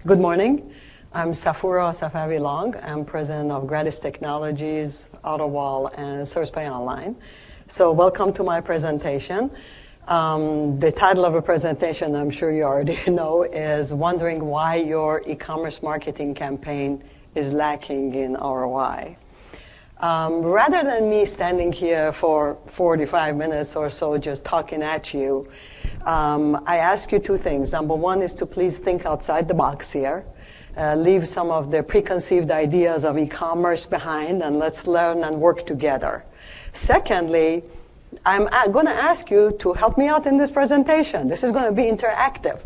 Good morning. I'm Safura Safavi Long. I'm president of Gratis Technologies, AutoWall, and SourcePay Online. So welcome to my presentation. The title of a presentation, I'm sure you already know, is Wondering Why Your E-commerce Marketing Campaign is Lacking in ROI. Rather than me standing here for 45 minutes or so just talking at you, I ask you two things. Number one is to please think outside the box here. Leave some of the preconceived ideas of e-commerce behind, and let's learn and work together. Secondly, I'm going to ask you to help me out in this presentation. This is going to be interactive.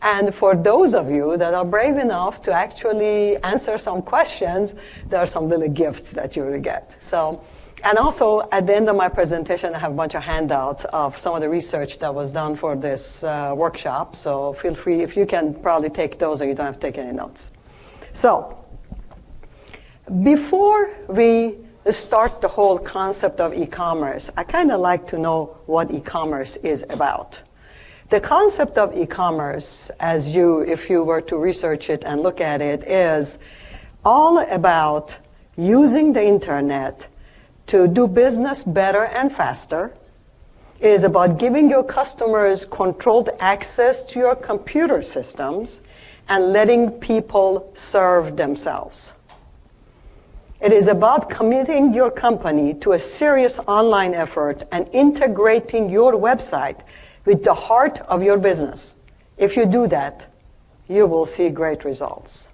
And for those of you that are brave enough to actually answer some questions, there are some little gifts that you will get. So, and also at the end of my presentation, I have a bunch of handouts of some of the research that was done for this workshop. So feel free, if you can probably take those or you don't have to take any notes. So, before we start the whole concept of e-commerce, I kind of like to know what e-commerce is about. The concept of e-commerce, if you were to research it and look at it, is all about using the internet to do business better and faster. It is about giving your customers controlled access to your computer systems and letting people serve themselves. It is about committing your company to a serious online effort and integrating your website with the heart of your business. If you do that, you will see great results.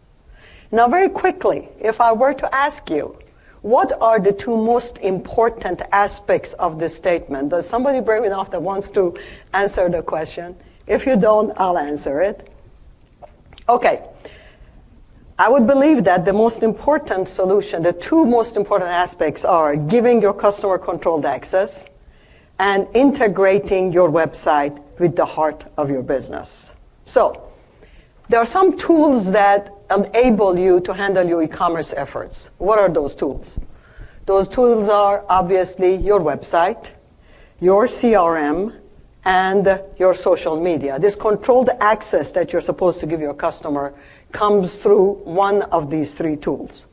Now, very quickly, if I were to ask you, what are the two most important aspects of this statement? Does somebody brave enough that wants to answer the question? If you don't, I'll answer it. Okay. I would believe that the most important solution, the two most important aspects are giving your customer controlled access and integrating your website with the heart of your business. So, there are some tools that enable you to handle your e-commerce efforts. What are those tools? Those tools are obviously your website, your CRM, and your social media. This controlled access that you're supposed to give your customer comes through one of these three tools.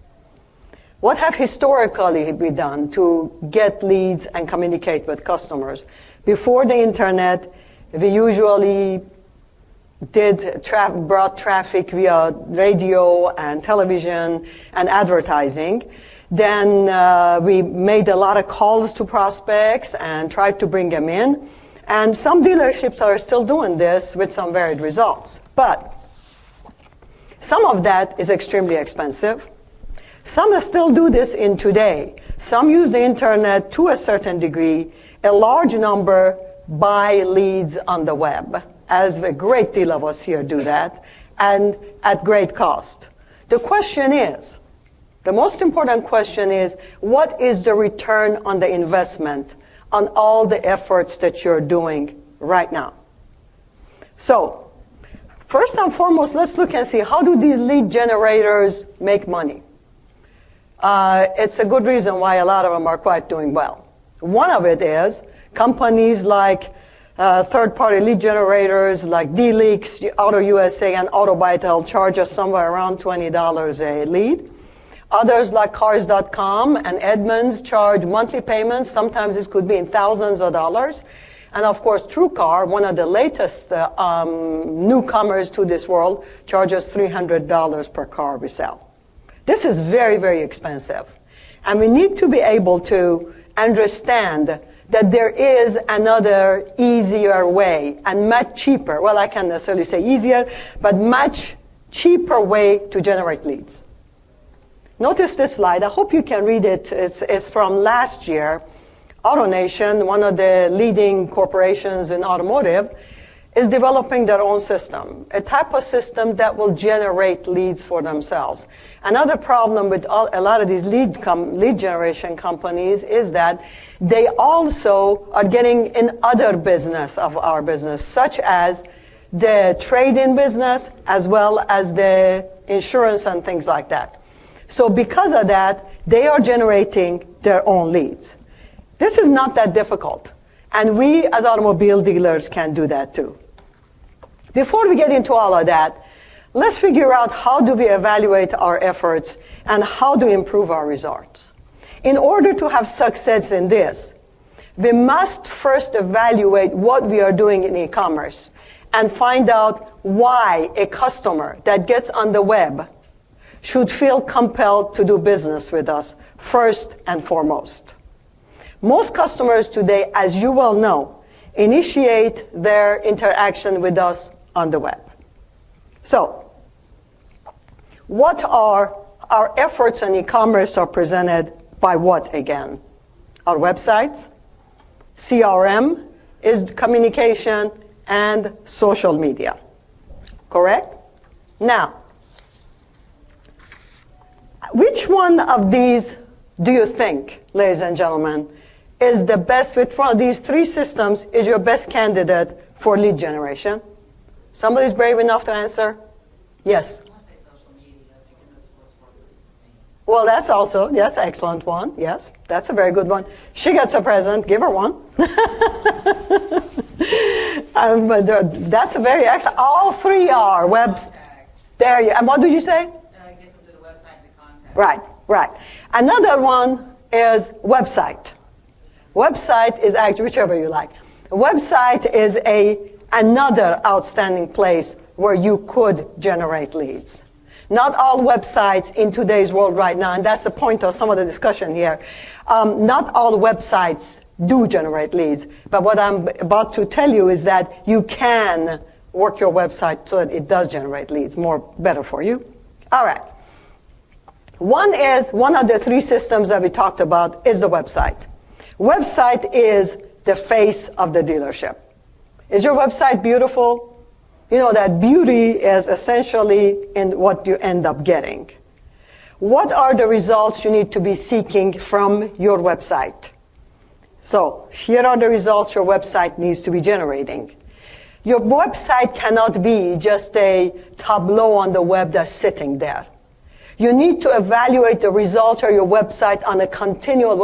What have historically been done to get leads and communicate with customers? Before the internet, we usually brought traffic via radio and television and advertising. Then we made a lot of calls to prospects and tried to bring them in. And some dealerships are still doing this with some varied results. But some of that is extremely expensive. Some still do this in today. Some use the internet to a certain degree. A large number buy leads on the web, as a great deal of us here do that, and at great cost. The most important question is, what is the return on the investment on all the efforts that you're doing right now? So, first and foremost, let's look and see, how do these lead generators make money? It's a good reason why a lot of them are quite doing well. One of it is companies like third-party lead generators like D-Leaks, Auto USA, and AutoBytel charge us somewhere around $20 a lead. Others like Cars.com and Edmunds charge monthly payments. Sometimes this could be in thousands of dollars. And of course, TrueCar, one of the latest newcomers to this world, charges $300 per car we sell. This is very, very expensive. And we need to be able to understand that there is another easier way and much cheaper, well, I can't necessarily say easier, but much cheaper way to generate leads. Notice this slide. I hope you can read it. It's from last year. AutoNation, one of the leading corporations in automotive, is developing their own system, a type of system that will generate leads for themselves. Another problem with a lot of these lead generation companies is that they also are getting in other business of our business, such as the trade-in business, as well as the insurance and things like that. So because of that, they are generating their own leads. This is not that difficult. And we, as automobile dealers, can do that too. Before we get into all of that, let's figure out how do we evaluate our efforts and how to improve our results. In order to have success in this, we must first evaluate what we are doing in e-commerce and find out why a customer that gets on the web should feel compelled to do business with us first and foremost. Most customers today, as you well know, initiate their interaction with us on the web. So, what are our efforts in e-commerce are presented by what again? Our websites, CRM is communication, and social media. Correct? Now, which one of these do you think, ladies and gentlemen, is the best, which one of these three systems is your best candidate for lead generation? Somebody's brave enough to answer? Yes. I want to say social media because that's what's working for me. Well, that's also, yes, excellent one. Yes, that's a very good one. She gets a present. Give her one. That's a very excellent. All three are webs. There you. And what did you say? Gets them to the website to contact. Right, right. Another one is website. Website is actually whichever you like. A website is another outstanding place where you could generate leads. Not all websites in today's world right now, and that's the point of some of the discussion here, not all websites do generate leads. But what I'm about to tell you is that you can work your website so that it does generate leads, better for you. All right. One of the three systems that we talked about is the website. Website is the face of the dealership. Is your website beautiful? You know that beauty is essentially in what you end up getting. What are the results you need to be seeking from your website? So here are the results your website needs to be generating. Your website cannot be just a tableau on the web that's sitting there. You need to evaluate the results of your website on a continual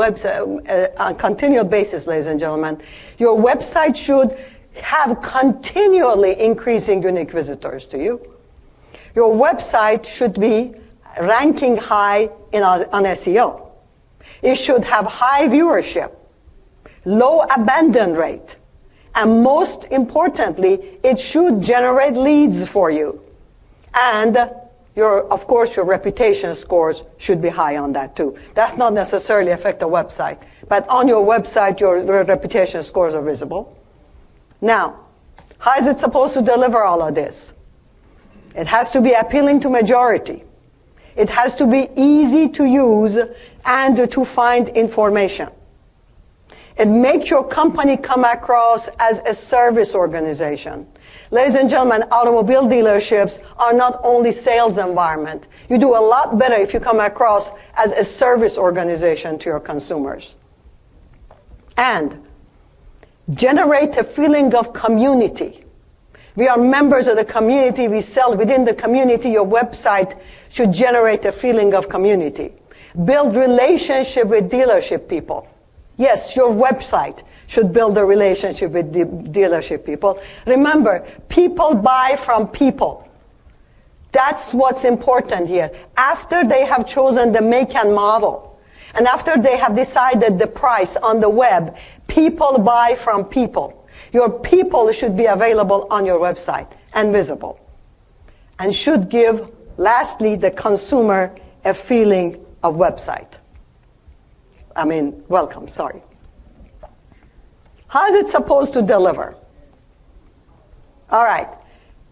basis, ladies and gentlemen. Your website should have continually increasing unique visitors to you. Your website should be ranking high on SEO. It should have high viewership, low abandon rate, and most importantly, it should generate leads for you. And of course, your reputation scores should be high on that too. That's not necessarily affect the website, but on your website, your reputation scores are visible. Now, how is it supposed to deliver all of this? It has to be appealing to majority. It has to be easy to use and to find information. It makes your company come across as a service organization. Ladies and gentlemen, automobile dealerships are not only sales environment. You do a lot better if you come across as a service organization to your consumers. And generate a feeling of community. We are members of the community. We sell within the community. Your website should generate a feeling of community. Build relationship with dealership people. Yes, your website should build a relationship with the dealership people. Remember, people buy from people. That's what's important here. After they have chosen the make and model, and after they have decided the price on the web, people buy from people. Your people should be available on your website and visible. And should give, lastly, the consumer a feeling of welcome, sorry. How is it supposed to deliver? All right.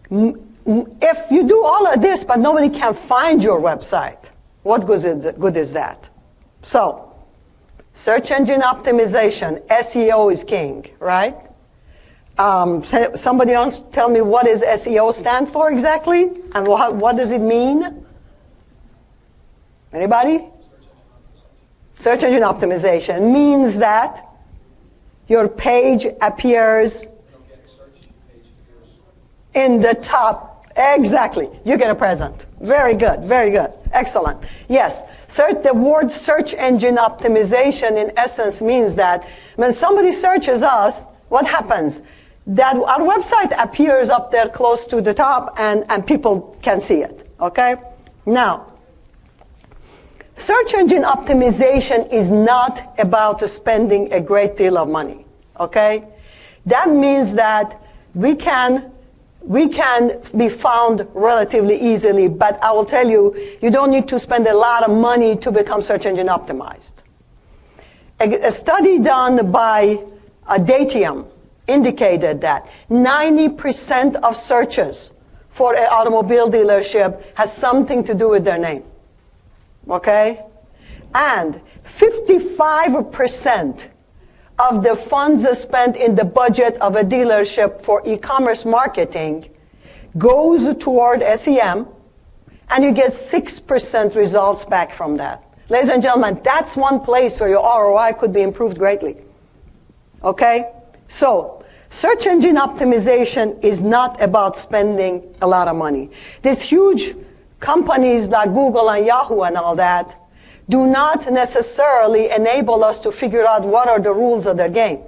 If you do all of this, but nobody can find your website, what good is that? So, search engine optimization, SEO is king, right? Somebody else tell me what does SEO stand for exactly? And what does it mean? Anybody? Search engine optimization means that your page appears in the top. Exactly. You get a present. Very good. Very good. Excellent. Yes. The word search engine optimization in essence means that when somebody searches us, what happens? that our website appears up there close to the top and people can see it, okay? Now, search engine optimization is not about spending a great deal of money, okay? That means that we can be found relatively easily, but I will tell you, you don't need to spend a lot of money to become search engine optimized. A study done by Datium indicated that 90% of searches for an automobile dealership has something to do with their name. Okay? And 55% of the funds spent in the budget of a dealership for e-commerce marketing goes toward SEM, and you get 6% results back from that. Ladies and gentlemen, that's one place where your ROI could be improved greatly. Okay? So, search engine optimization is not about spending a lot of money. These huge companies like Google and Yahoo and all that do not necessarily enable us to figure out what are the rules of their game.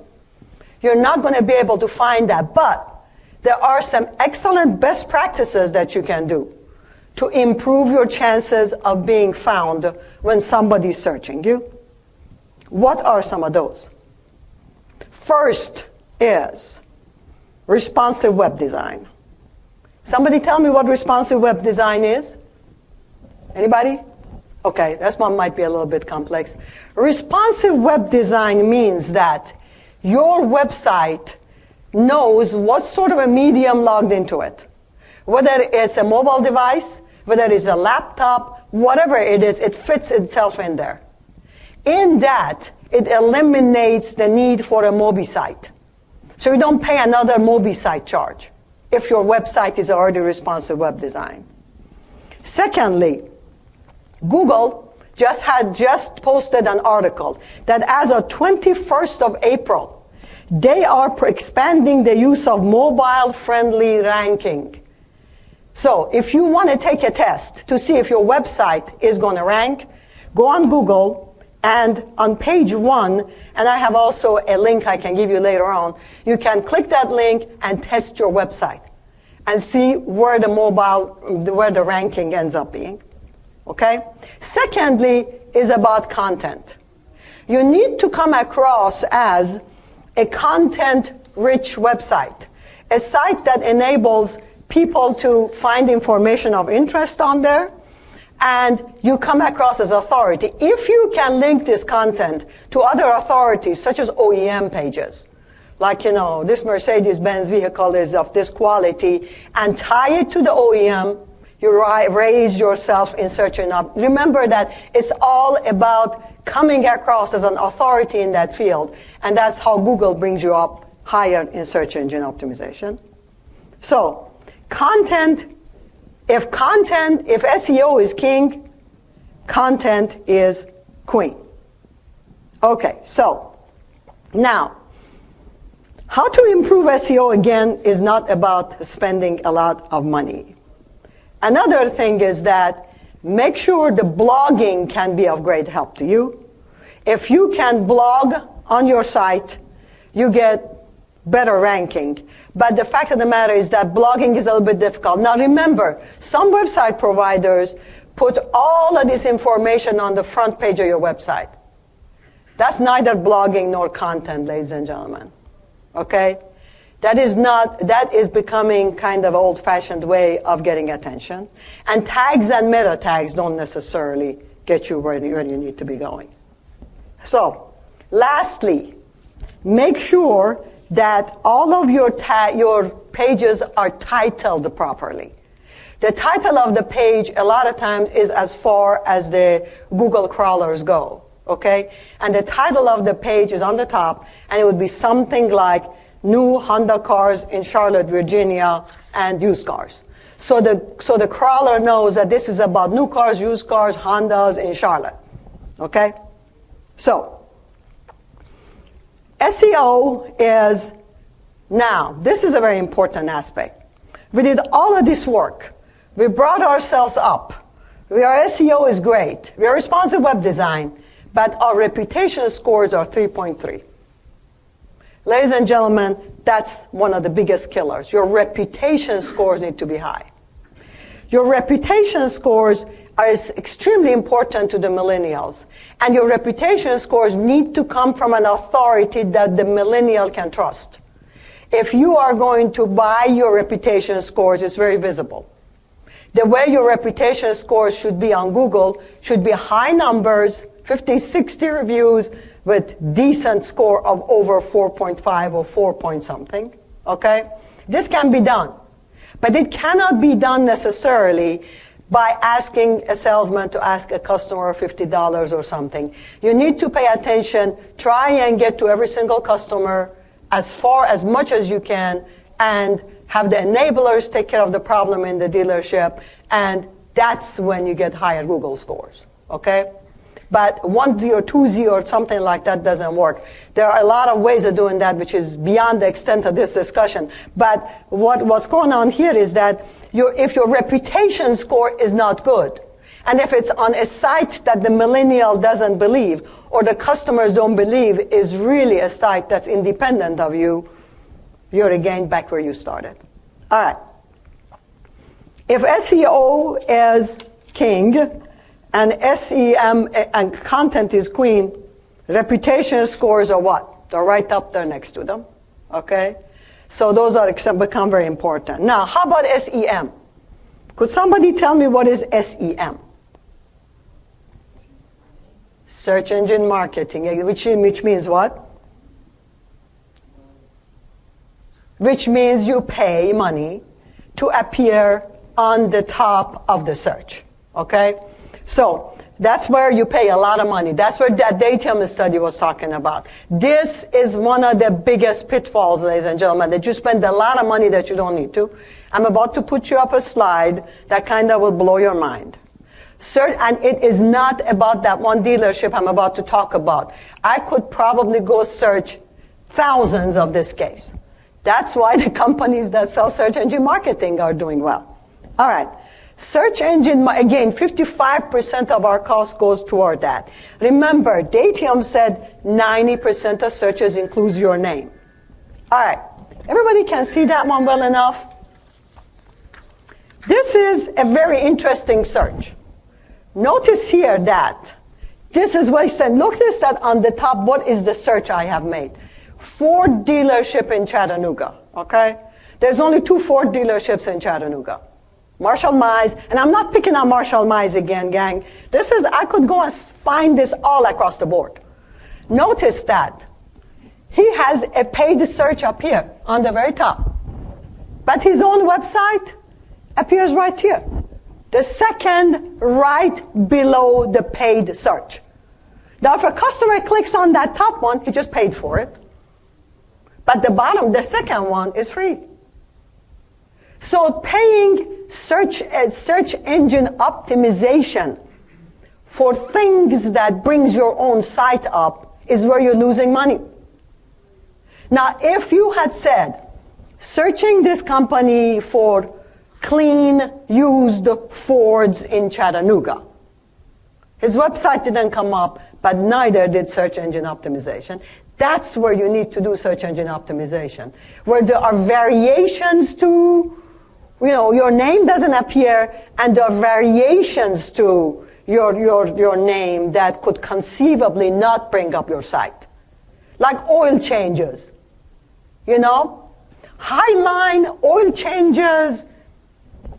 You're not going to be able to find that, but there are some excellent best practices that you can do to improve your chances of being found when somebody's searching you. What are some of those? First is responsive web design. Somebody tell me what responsive web design is? Anybody? Okay, this one might be a little bit complex. Responsive web design means that your website knows what sort of a medium logged into it. Whether it's a mobile device, whether it's a laptop, whatever it is, it fits itself in there. In that, it eliminates the need for a Mobi site. So you don't pay another Mobi site charge if your website is already responsive web design. Secondly, Google just posted an article that as of 21st of April, they are expanding the use of mobile-friendly ranking. So if you want to take a test to see if your website is going to rank, go on Google, and on page 1, and I have also a link I can give you later on, you can click that link and test your website and see where the ranking ends up being. Okay? Secondly is about content. You need to come across as a content-rich website, a site that enables people to find information of interest on there, and you come across as authority. If you can link this content to other authorities, such as OEM pages, like, this Mercedes-Benz vehicle is of this quality, and tie it to the OEM, you raise yourself in search engine. Remember that it's all about coming across as an authority in that field, and that's how Google brings you up higher in search engine optimization. So, if SEO is king, content is queen. Okay, so now, how to improve SEO again is not about spending a lot of money. Another thing is that make sure the blogging can be of great help to you. If you can blog on your site, you get better ranking. But the fact of the matter is that blogging is a little bit difficult. Now remember, some website providers put all of this information on the front page of your website. That's neither blogging nor content, ladies and gentlemen. Okay? That is becoming kind of old-fashioned way of getting attention. And tags and meta tags don't necessarily get you where you need to be going. So, lastly, make sure that all of your pages are titled properly. The title of the page a lot of times is as far as the Google crawlers go, okay? And the title of the page is on the top, and it would be something like new Honda cars in Charlotte, Virginia, and used cars. So the crawler knows that this is about new cars, used cars, Hondas in Charlotte, okay? So, SEO is, now, this is a very important aspect. We did all of this work. We brought ourselves up. Our SEO is great. We are responsive web design, but our reputation scores are 3.3. Ladies and gentlemen, that's one of the biggest killers. Your reputation scores need to be high. Your reputation scores are extremely important to the millennials. And your reputation scores need to come from an authority that the millennial can trust. If you are going to buy your reputation scores, it's very visible. The way your reputation scores should be on Google should be high numbers, 50, 60 reviews with decent score of over 4.5 or 4 point something. Okay? This can be done. But it cannot be done necessarily by asking a salesman to ask a customer $50 or something. You need to pay attention, try and get to every single customer as much as you can, and have the enablers take care of the problem in the dealership, and that's when you get higher Google scores, okay? But 1Z or 2Z or something like that doesn't work. There are a lot of ways of doing that, which is beyond the extent of this discussion. But what's going on here is that if your reputation score is not good, and if it's on a site that the millennial doesn't believe, or the customers don't believe is really a site that's independent of you, you're again back where you started. All right. If SEO is king, and SEM and content is queen, reputation scores are what? They're right up there next to them. Okay? So those are become very important. Now, how about SEM? Could somebody tell me what is SEM? Search engine marketing, which means what? Which means you pay money to appear on the top of the search. Okay? So that's where you pay a lot of money. That's where that Datium study was talking about. This is one of the biggest pitfalls, ladies and gentlemen, that you spend a lot of money that you don't need to. I'm about to put you up a slide that kind of will blow your mind. And it is not about that one dealership I'm about to talk about. I could probably go search thousands of this case. That's why the companies that sell search engine marketing are doing well. All right. Search engine, again, 55% of our cost goes toward that. Remember, Datium said 90% of searches includes your name. All right. Everybody can see that one well enough? This is a very interesting search. Notice here that this is what he said. Notice that on the top, what is the search I have made? Ford dealership in Chattanooga, okay? There's only 2 Ford dealerships in Chattanooga. Marshall Mize, and I'm not picking on Marshall Mize again, gang. I could go and find this all across the board. Notice that he has a paid search up here on the very top. But his own website appears right here. The second right below the paid search. Now, if a customer clicks on that top one, he just paid for it. But the bottom, the second one, is free. So paying search engine optimization for things that brings your own site up is where you're losing money. Now, if you had said, searching this company for clean, used Fords in Chattanooga, his website didn't come up, but neither did search engine optimization. That's where you need to do search engine optimization, where there are variations to, your name doesn't appear, and there are variations to your name that could conceivably not bring up your site. Like oil changes, Highline oil changes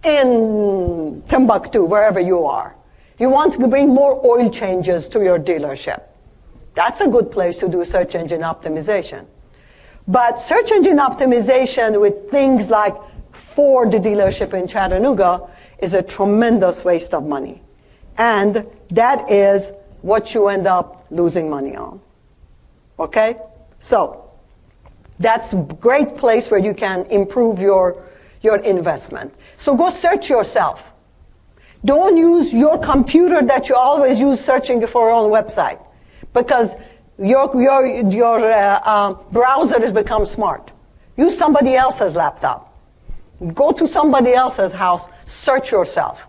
in Timbuktu, wherever you are. You want to bring more oil changes to your dealership. That's a good place to do search engine optimization. But search engine optimization with things like Ford dealership in Chattanooga is a tremendous waste of money. And that is what you end up losing money on. Okay? So, that's a great place where you can improve your investment. So go search yourself. Don't use your computer that you always use searching for your own website, because your browser has become smart. Use somebody else's laptop. Go to somebody else's house, search yourself,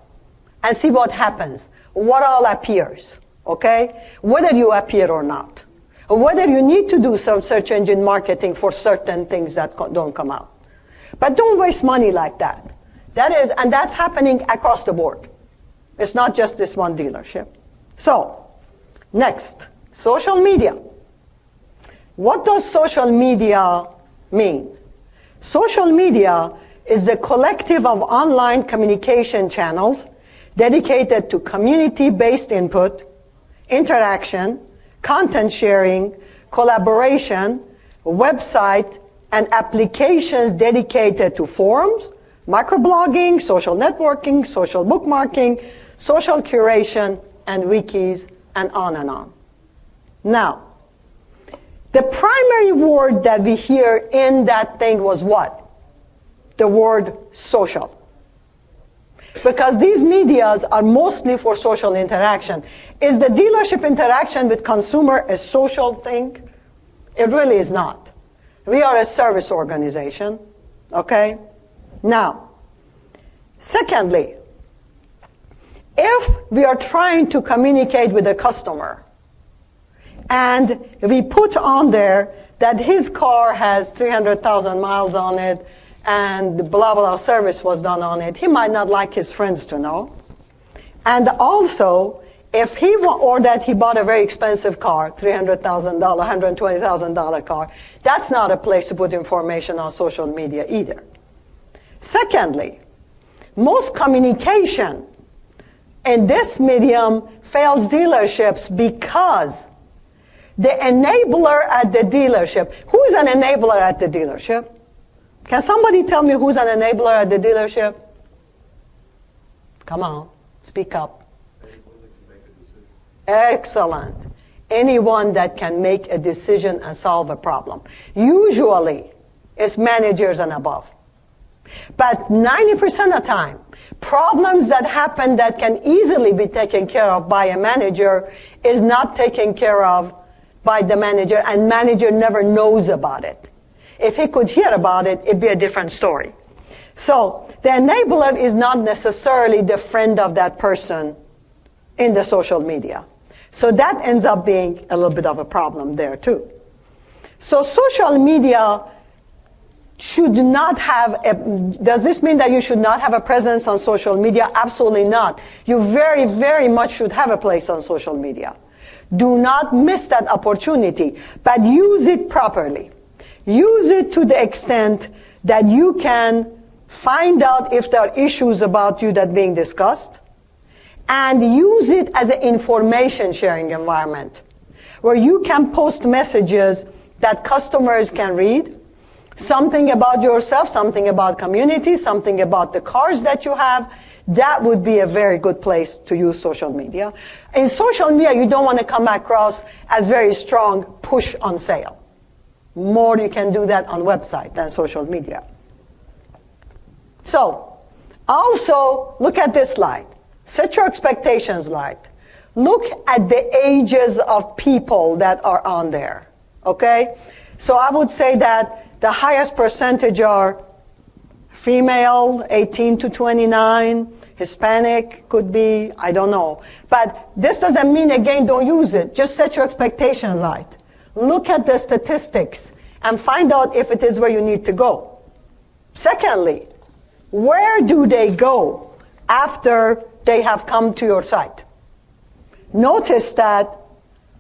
and see what happens. What all appears, okay? Whether you appear or not. or whether you need to do some search engine marketing for certain things that don't come out. But don't waste money like that. And that's happening across the board. It's not just this one dealership. So, next, social media. What does social media mean? Social media is the collective of online communication channels dedicated to community-based input, interaction, content sharing, collaboration, website, and applications dedicated to forums, microblogging, social networking, social bookmarking, social curation, and wikis, and on and on. Now, the primary word that we hear in that thing was what? The word social. Because these medias are mostly for social interaction. Is the dealership interaction with consumer a social thing? It really is not. We are a service organization, okay? Now, secondly, if we are trying to communicate with a customer and we put on there that his car has 300,000 miles on it and blah, blah, service was done on it, he might not like his friends to know. And also, if or that he bought a very expensive car, $300,000, $120,000 car, that's not a place to put information on social media either. Secondly, most communication in this medium fails dealerships because the enabler at the dealership, who is an enabler at the dealership? Can somebody tell me who's an enabler at the dealership? Come on, speak up. Excellent. Anyone that can make a decision and solve a problem. Usually, it's managers and above. But 90% of the time, problems that happen that can easily be taken care of by a manager is not taken care of by the manager, and manager never knows about it. If he could hear about it, it'd be a different story. So the enabler is not necessarily the friend of that person in the social media. So that ends up being a little bit of a problem there too. So social media should not have does this mean that you should not have a presence on social media? Absolutely not. You very, very much should have a place on social media. Do not miss that opportunity, but use it properly. Use it to the extent that you can find out if there are issues about you that are being discussed, and use it as an information sharing environment where you can post messages that customers can read, something about yourself, something about community, something about the cars that you have. That would be a very good place to use social media. In social media, you don't want to come across as very strong push on sale. More you can do that on website than social media. So, also, look at this slide. Set your expectations light. Look at the ages of people that are on there, okay? So I would say that the highest percentage are female, 18 to 29, Hispanic could be, I don't know. But this doesn't mean, again, don't use it. Just set your expectation light. Look at the statistics and find out if it is where you need to go. Secondly, where do they go after they have come to your site? Notice that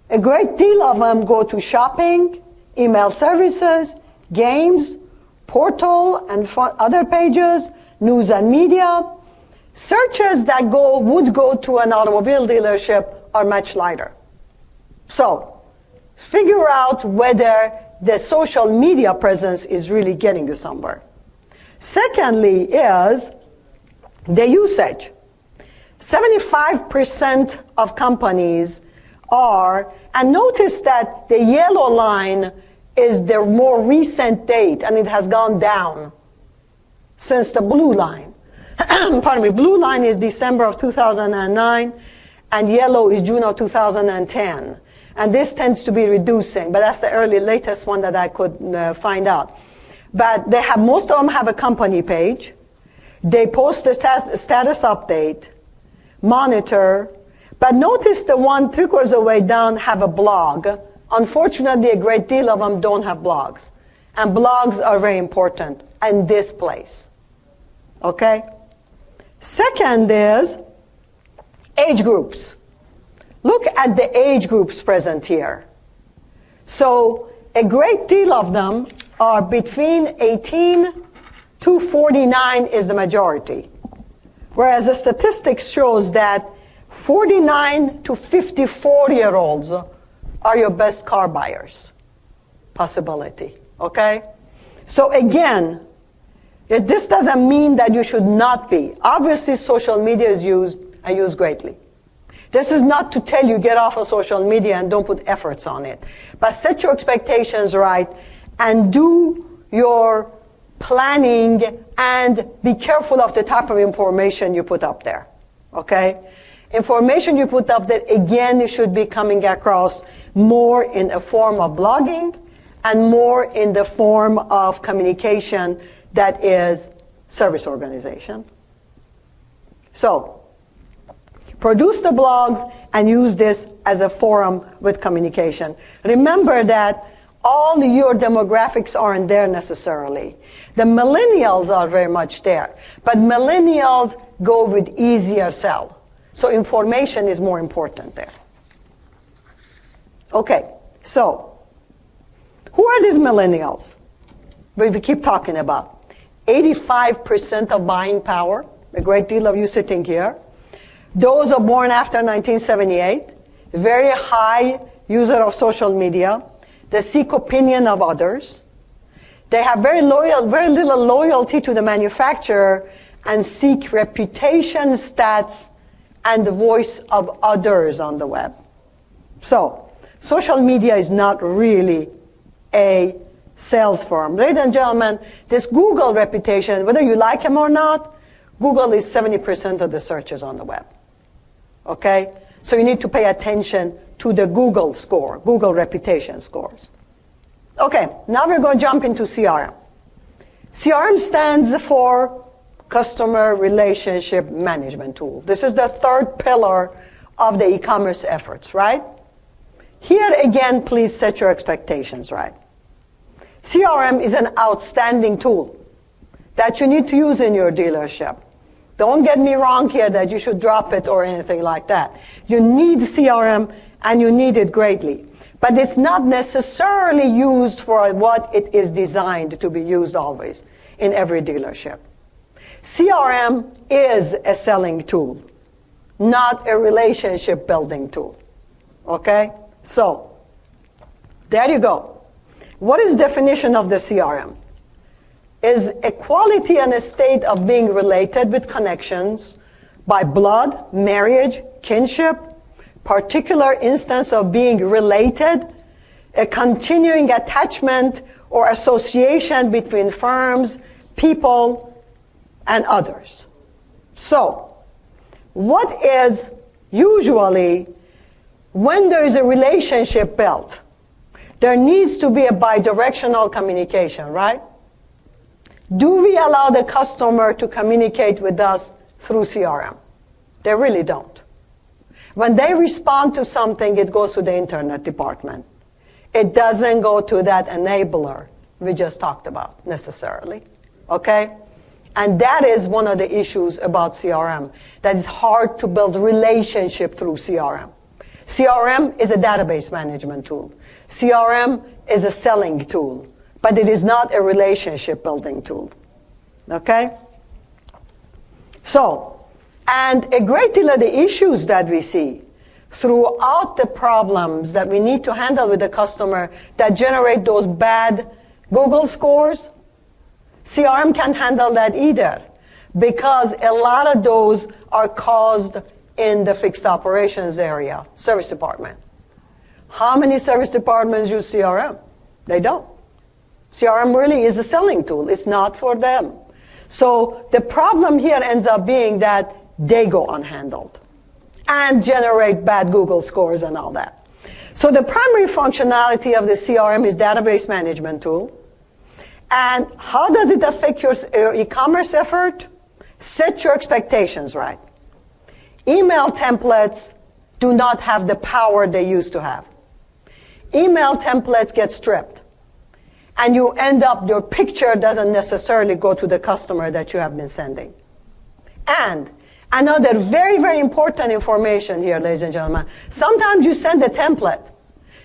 a great deal of them go to shopping, email services, games, portal and other pages, news and media. Searches that would go to an automobile dealership are much lighter. So, figure out whether the social media presence is really getting you somewhere. Secondly is the usage. 75% of companies are, and notice that the yellow line is the more recent date, and it has gone down since the blue line. Pardon me, blue line is December of 2009, and yellow is June of 2010. And this tends to be reducing, but that's the latest one that I could find out. But most of them have a company page. They post a status update, monitor, but notice the one 3/4 of the way down have a blog Unfortunately, a great deal of them don't have blogs. And blogs are very important in this place. Okay? Second is age groups. Look at the age groups present here. So a great deal of them are between 18 to 49 is the majority. Whereas the statistics shows that 49 to 54-year-olds are your best car buyers. Possibility, okay? So again, this doesn't mean that you should not be. Obviously, social media is used and used greatly. This is not to tell you get off of social media and don't put efforts on it. But set your expectations right and do your planning and be careful of the type of information you put up there, okay? Information you put up there, again, it should be coming across more in a form of blogging and more in the form of communication that is service organization. So, produce the blogs and use this as a forum with communication. Remember that all your demographics aren't there necessarily. The millennials are very much there, but millennials go with easier sell. So information is more important there. Okay, so who are these millennials we keep talking about? 85% of buying power, a great deal of you sitting here. Those are born after 1978, very high user of social media. They seek opinion of others. They have very little loyalty to the manufacturer and seek reputation, stats, and the voice of others on the web. So, social media is not really a sales firm. Ladies and gentlemen, this Google reputation, whether you like him or not, Google is 70% of the searches on the web. Okay? So you need to pay attention to the Google score, Google reputation scores. Okay, now we're going to jump into CRM. CRM stands for Customer Relationship Management Tool. This is the third pillar of the e-commerce efforts, right? Here again, please set your expectations right. CRM is an outstanding tool that you need to use in your dealership. Don't get me wrong here that you should drop it or anything like that. You need CRM and you need it greatly. But it's not necessarily used for what it is designed to be used always in every dealership. CRM is a selling tool, not a relationship building tool. Okay? So, there you go. What is definition of the CRM? Is a quality and a state of being related with connections by blood, marriage, kinship, particular instance of being related, a continuing attachment or association between firms, people, and others. So, what is usually when there is a relationship built, there needs to be a bidirectional communication, right? Do we allow the customer to communicate with us through CRM? They really don't. When they respond to something, it goes to the internet department. It doesn't go to that enabler we just talked about necessarily, okay? And that is one of the issues about CRM, that it's hard to build relationship through CRM. CRM is a database management tool. CRM is a selling tool, but it is not a relationship building tool, okay? So, and a great deal of the issues that we see throughout the problems that we need to handle with the customer that generate those bad Google scores, CRM can't handle that either, because a lot of those are caused in the fixed operations area, service department. How many service departments use CRM? They don't. CRM really is a selling tool. It's not for them. So the problem here ends up being that they go unhandled and generate bad Google scores and all that. So the primary functionality of the CRM is database management tool. And how does it affect your e-commerce effort? Set your expectations right. Email templates do not have the power they used to have. email templates get stripped. And you end up, your picture doesn't necessarily go to the customer that you have been sending. And another very, very important information here, ladies and gentlemen. Sometimes you send a template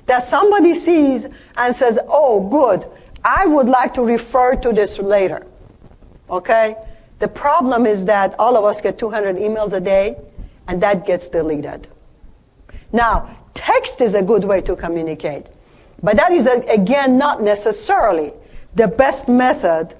that somebody sees and says, oh, good, I would like to refer to this later. Okay? The problem is that all of us get 200 emails a day, and that gets deleted. Now, text is a good way to communicate, but that is, again, not necessarily the best method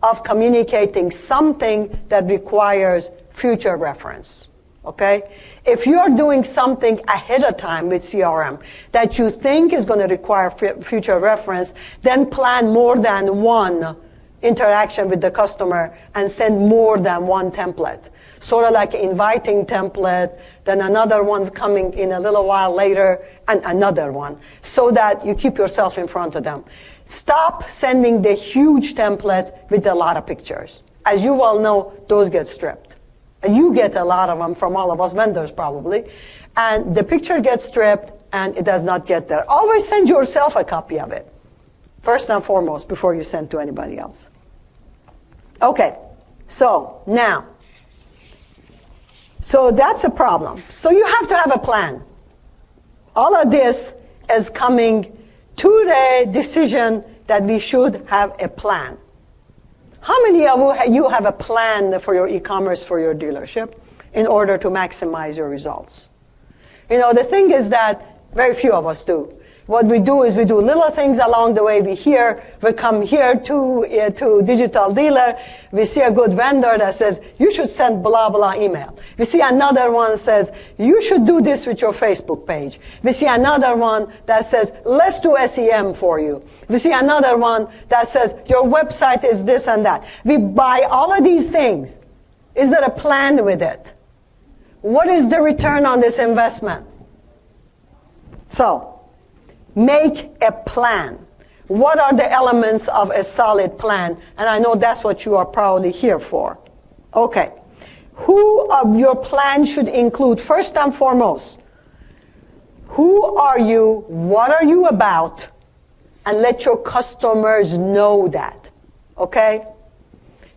of communicating something that requires future reference. Okay? If you're doing something ahead of time with CRM that you think is going to require future reference, then plan more than one interaction with the customer and send more than one template. Sort of like an inviting template, then another one's coming in a little while later, and another one, so that you keep yourself in front of them. Stop sending the huge templates with a lot of pictures. As you well know, those get stripped. And you get a lot of them from all of us vendors probably. And the picture gets stripped and it does not get there. Always send yourself a copy of it, first and foremost, before you send to anybody else. Okay, so now, so that's a problem. So you have to have a plan. All of this is coming to the decision that we should have a plan. How many of you have a plan for your e-commerce, for your dealership, in order to maximize your results? You know, the thing is that very few of us do. What we do is we do little things along the way. We come here to digital dealer. We see a good vendor that says, you should send blah, blah email. We see another one says, you should do this with your Facebook page. We see another one that says, let's do SEM for you. We see another one that says, your website is this and that. We buy all of these things. Is there a plan with it? What is the return on this investment? So, make a plan. What are the elements of a solid plan? And I know that's what you are probably here for. Okay. Who of your plan should include, first and foremost, who are you, what are you about, and let your customers know that. Okay?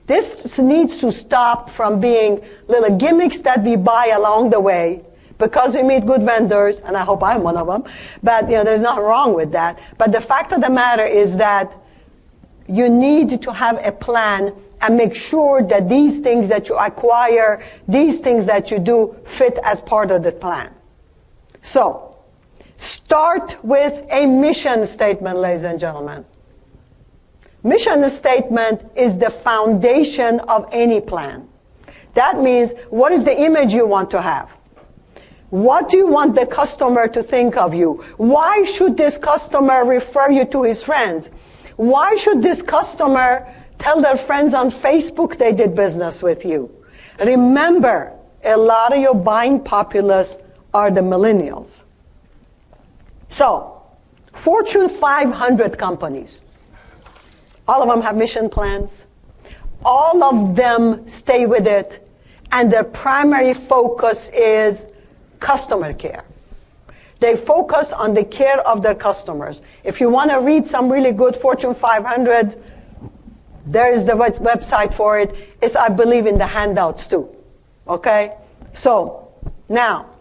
This needs to stop from being little gimmicks that we buy along the way, because we meet good vendors, and I hope I'm one of them, but there's nothing wrong with that. But the fact of the matter is that you need to have a plan and make sure that these things that you acquire, these things that you do, fit as part of the plan. So, start with a mission statement, ladies and gentlemen. Mission statement is the foundation of any plan. That means, what is the image you want to have? What do you want the customer to think of you? Why should this customer refer you to his friends? Why should this customer tell their friends on Facebook they did business with you? Remember, a lot of your buying populace are the millennials. So, Fortune 500 companies, all of them have mission plans. All of them stay with it, and their primary focus is customer care. They focus on the care of their customers. If you want to read some really good Fortune 500, there is the website for it. It's, I believe, in the handouts too. Okay? So, now,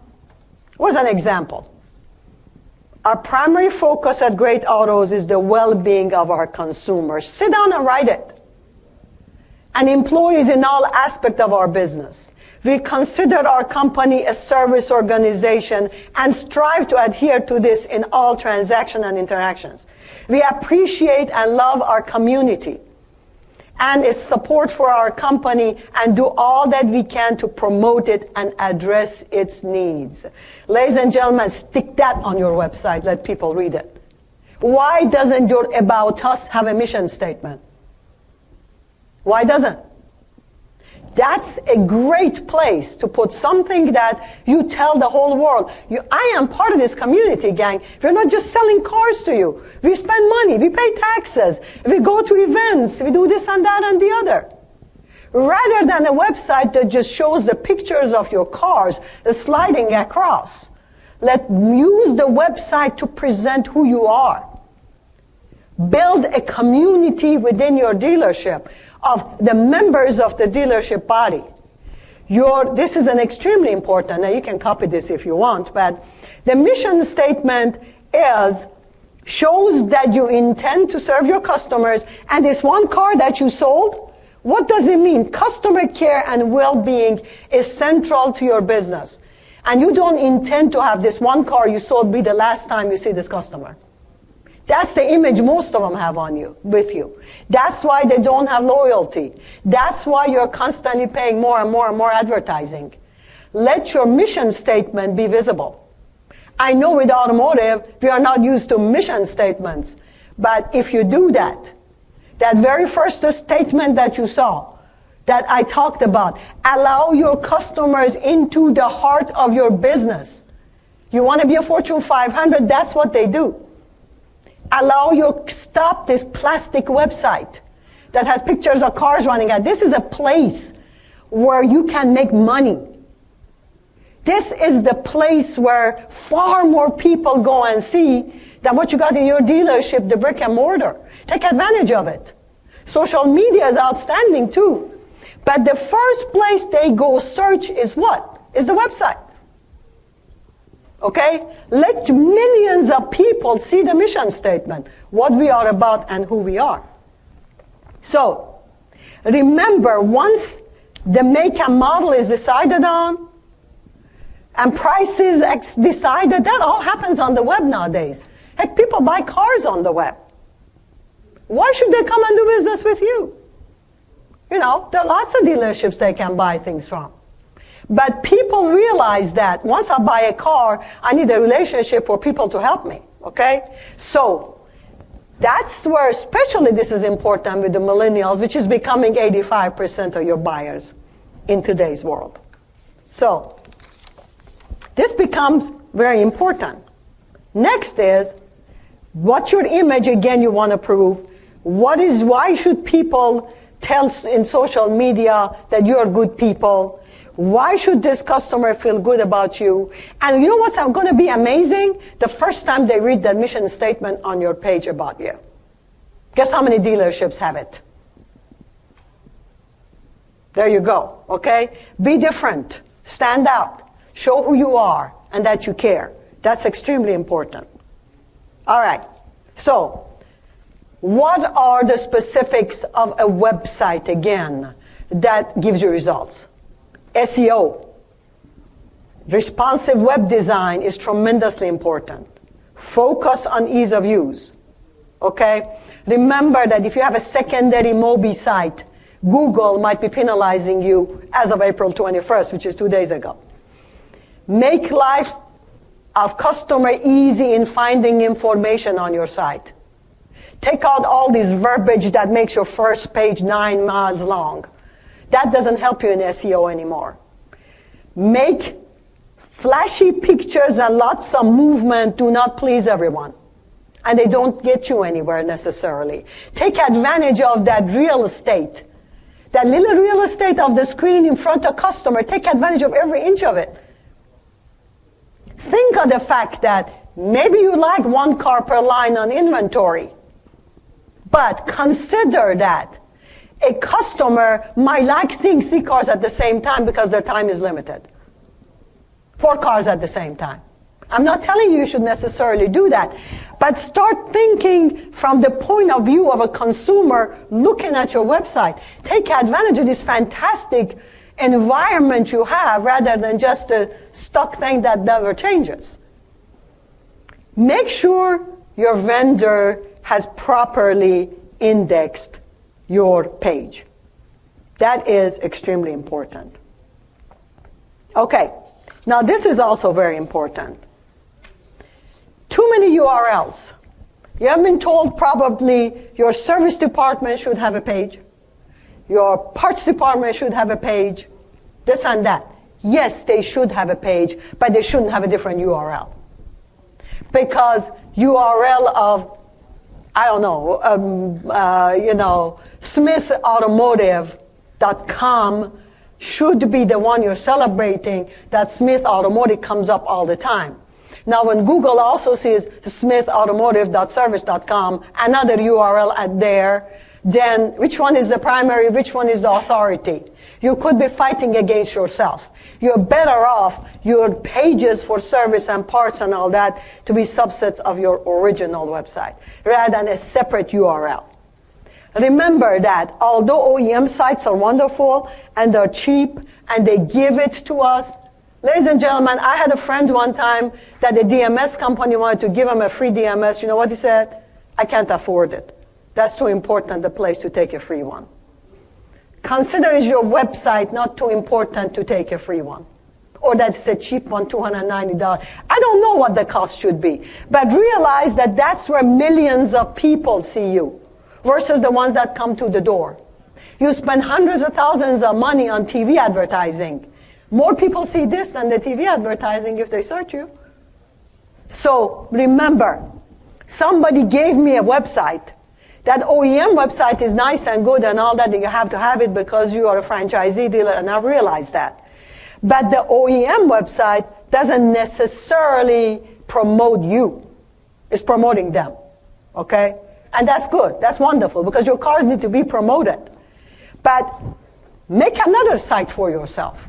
what's an example? Our primary focus at Great Autos is the well-being of our consumers. Sit down and write it. And employees in all aspects of our business. We consider our company a service organization and strive to adhere to this in all transactions and interactions. We appreciate and love our community and its support for our company and do all that we can to promote it and address its needs. Ladies and gentlemen, stick that on your website. Let people read it. Why doesn't your About Us have a mission statement? Why doesn't? That's a great place to put something that you tell the whole world. I am part of this community, gang. We're not just selling cars to you. We spend money. We pay taxes. We go to events. We do this and that and the other. Rather than a website that just shows the pictures of your cars sliding across. Use the website to present who you are. Build a community within your dealership of the members of the dealership body. This is an extremely important, now you can copy this if you want, but the mission statement shows that you intend to serve your customers, and this one car that you sold, what does it mean? Customer care and well-being is central to your business. And you don't intend to have this one car you sold be the last time you see this customer. That's the image most of them have with you. That's why they don't have loyalty. That's why you're constantly paying more and more and more advertising. Let your mission statement be visible. I know with automotive, we are not used to mission statements. But if you do that very first statement that you saw, that I talked about, allow your customers into the heart of your business. You want to be a Fortune 500, that's what they do. Stop this plastic website that has pictures of cars running at. This is a place where you can make money. This is the place where far more people go and see than what you got in your dealership, the brick and mortar. Take advantage of it. Social media is outstanding too. But the first place they go search is what? Is the website. Okay? Let millions of people see the mission statement, what we are about and who we are. So, remember, once the make and model is decided on, and price is decided, that all happens on the web nowadays. Heck, people buy cars on the web. Why should they come and do business with you? There are lots of dealerships they can buy things from. But people realize that once I buy a car, I need a relationship for people to help me, okay? So that's where especially this is important with the millennials, which is becoming 85% of your buyers in today's world. So this becomes very important. Next is, what's your image again you want to prove? Why should people tell in social media that you're good people? Why should this customer feel good about you? And you know what's going to be amazing? The first time they read that mission statement on your page about you. Guess how many dealerships have it? There you go, okay? Be different. Stand out. Show who you are and that you care. That's extremely important. All right. So, what are the specifics of a website, again, that gives you results? SEO. Responsive web design is tremendously important. Focus on ease of use. Okay? Remember that if you have a secondary Mobi site, Google might be penalizing you as of April 21st, which is 2 days ago. Make life of customer easy in finding information on your site. Take out all this verbiage that makes your first page 9 miles long. That doesn't help you in SEO anymore. Make flashy pictures and lots of movement do not please everyone. And they don't get you anywhere necessarily. Take advantage of that real estate. That little real estate of the screen in front of customer. Take advantage of every inch of it. Think of the fact that maybe you like 1 car per line on inventory. But consider that a customer might like seeing 3 cars at the same time because their time is limited. 4 cars at the same time. I'm not telling you should necessarily do that. But start thinking from the point of view of a consumer looking at your website. Take advantage of this fantastic environment you have rather than just a stuck thing that never changes. Make sure your vendor has properly indexed your page. That is extremely important. Okay, now this is also very important. Too many URLs. You have been told probably your service department should have a page. Your parts department should have a page. This and that. Yes, they should have a page, but they shouldn't have a different URL. Because URL of, I don't know, smithautomotive.com should be the one you're celebrating, that Smith Automotive comes up all the time. Now, when Google also sees smithautomotive.service.com, another URL at there, then which one is the primary, which one is the authority? You could be fighting against yourself. You're better off your pages for service and parts and all that to be subsets of your original website rather than a separate URL. Remember that although OEM sites are wonderful and they're cheap and they give it to us, ladies and gentlemen, I had a friend one time that the DMS company wanted to give him a free DMS. You know what he said? I can't afford it. That's too important a place to take a free one. Consider is your website not too important to take a free one. Or that's a cheap one, $290. I don't know what the cost should be. But realize that that's where millions of people see you versus the ones that come to the door. You spend hundreds of thousands of money on TV advertising. More people see this than the TV advertising if they search you. So remember, somebody gave me a website. That OEM website is nice and good and all that, and you have to have it because you are a franchisee dealer, and I realize that. But the OEM website doesn't necessarily promote you. It's promoting them, okay? And that's good. That's wonderful because your cars need to be promoted. But make another site for yourself.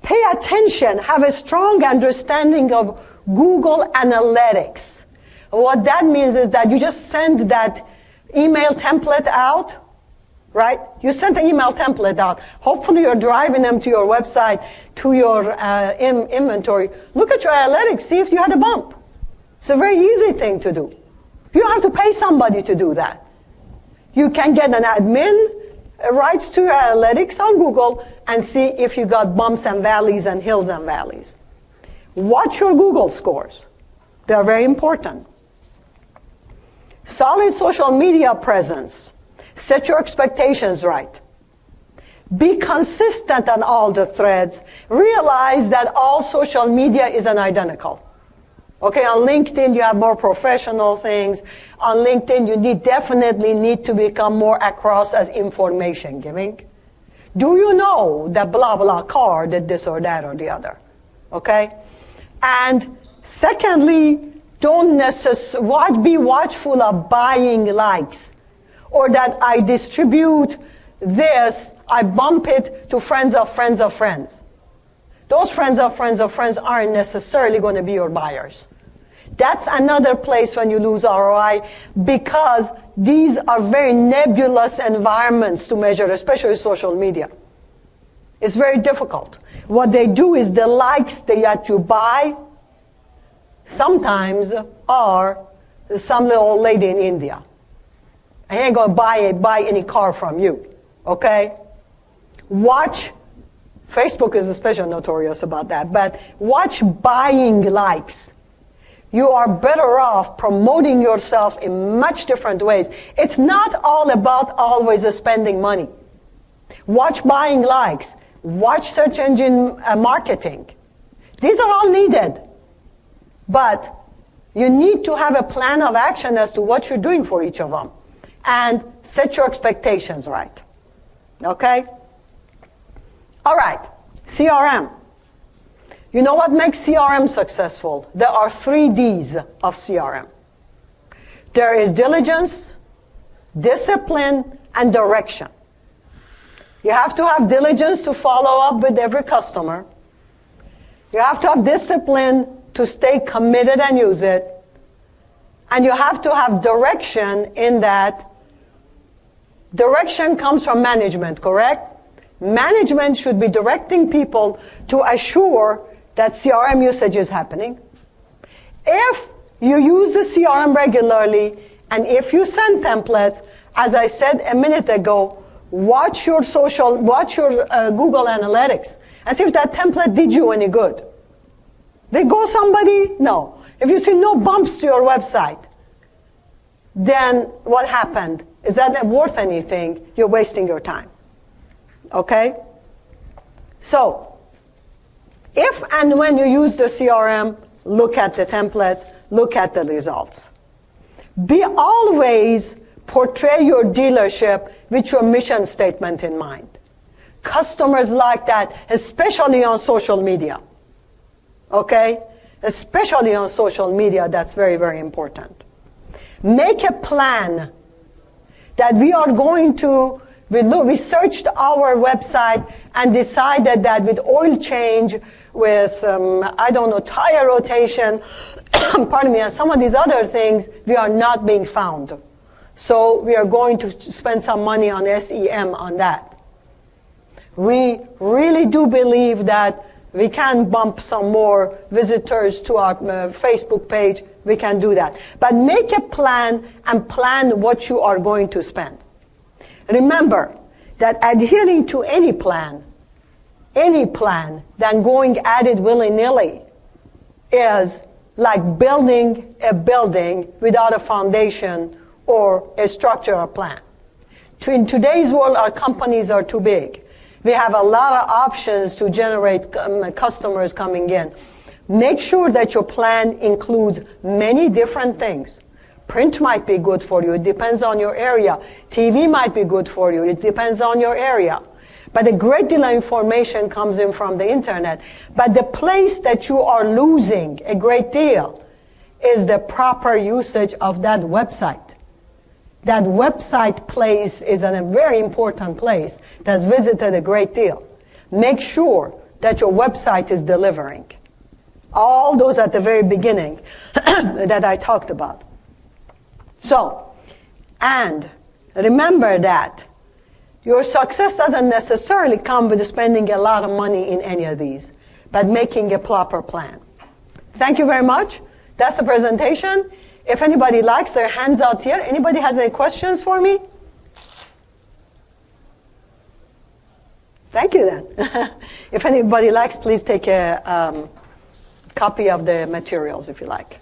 Pay attention. Have a strong understanding of Google Analytics. What that means is that you just send that email template out, right? You sent an email template out. Hopefully you're driving them to your website, to your inventory. Look at your analytics. See if you had a bump. It's a very easy thing to do. You don't have to pay somebody to do that. You can get an admin rights to your analytics on Google and see if you got bumps and valleys and hills and valleys. Watch your Google scores. They're very important. Solid social media presence. Set your expectations right. Be consistent on all the threads. Realize that all social media isn't identical. Okay, on LinkedIn you have more professional things. On LinkedIn you definitely need to become more across as information giving. Do you know that blah blah car did this or that or the other? Okay? And secondly, don't be watchful of buying likes. Or that I distribute this, I bump it to friends of friends of friends. Those friends of friends of friends aren't necessarily going to be your buyers. That's another place when you lose ROI because these are very nebulous environments to measure, especially social media. It's very difficult. What they do is the likes that you buy sometimes are some little old lady in India. I ain't going to buy any car from you, okay? Watch, Facebook is especially notorious about that, but watch buying likes. You are better off promoting yourself in much different ways. It's not all about always spending money. Watch buying likes. Watch search engine marketing. These are all needed. But you need to have a plan of action as to what you're doing for each of them. And set your expectations right. Okay? All right. CRM. You know what makes CRM successful? There are 3 Ds of CRM. There is diligence, discipline, and direction. You have to have diligence to follow up with every customer. You have to have discipline to stay committed and use it. And you have to have direction in that. Direction comes from management, correct? Management should be directing people to assure that CRM usage is happening. If you use the CRM regularly, and if you send templates, as I said a minute ago, watch your Google Analytics, and see if that template did you any good. Did it go somebody? No. If you see no bumps to your website, then what happened? Is that worth anything? You're wasting your time. Okay? So, if and when you use the CRM, look at the templates, look at the results. Be always portray your dealership with your mission statement in mind. Customers like that, especially on social media. Okay? especially on social media. That's very, very important. Make a plan that we are going to, we searched our website and decided that with oil change, with, tire rotation, pardon me, and some of these other things, we are not being found. So we are going to spend some money on SEM on that. We really do believe that we can bump some more visitors to our Facebook page. We can do that. But make a plan and plan what you are going to spend. Remember that adhering to any plan, then going at it willy-nilly is like building a building without a foundation or a structural plan. In today's world, our companies are too big. We have a lot of options to generate customers coming in. Make sure that your plan includes many different things. Print might be good for you. It depends on your area. TV might be good for you. It depends on your area. But a great deal of information comes in from the internet. But the place that you are losing a great deal is the proper usage of that website. That website place is a very important place that's visited a great deal. Make sure that your website is delivering. All those at the very beginning that I talked about. So, and remember that your success doesn't necessarily come with spending a lot of money in any of these, but making a proper plan. Thank you very much. That's the presentation. If anybody likes, their hands out here. Anybody has any questions for me? Thank you then. If anybody likes, please take a copy of the materials if you like.